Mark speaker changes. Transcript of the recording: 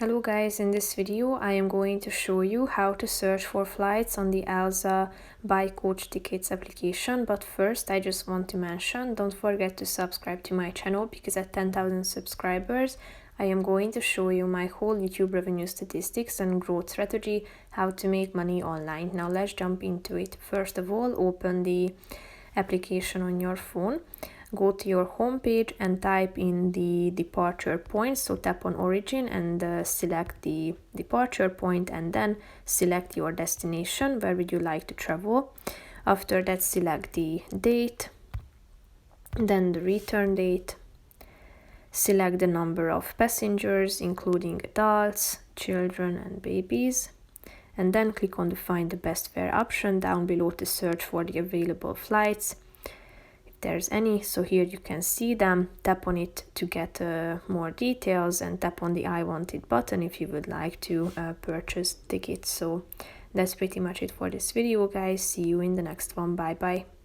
Speaker 1: Hello guys, in this video I am going to show you how to search for flights on the Alsa Buy Coach Tickets application, but first I just want to mention, don't forget to subscribe to my channel because at 10,000 subscribers I am going to show you my whole YouTube revenue statistics and growth strategy, how to make money online. Now let's jump into it. First of all, open the application on your phone. Go to your home page and type in the departure point. So tap on origin and select the departure point, and then select your destination. Where would you like to travel? After that, select the date, then the return date. Select the number of passengers, including adults, children and babies. And then click on the find the best fare option down below to search for the available flights, there's any. So here you can see them. Tap on it to get more details, and tap on the I want it button if you would like to purchase tickets. So that's pretty much it for this video, guys. See you in the next one. Bye bye.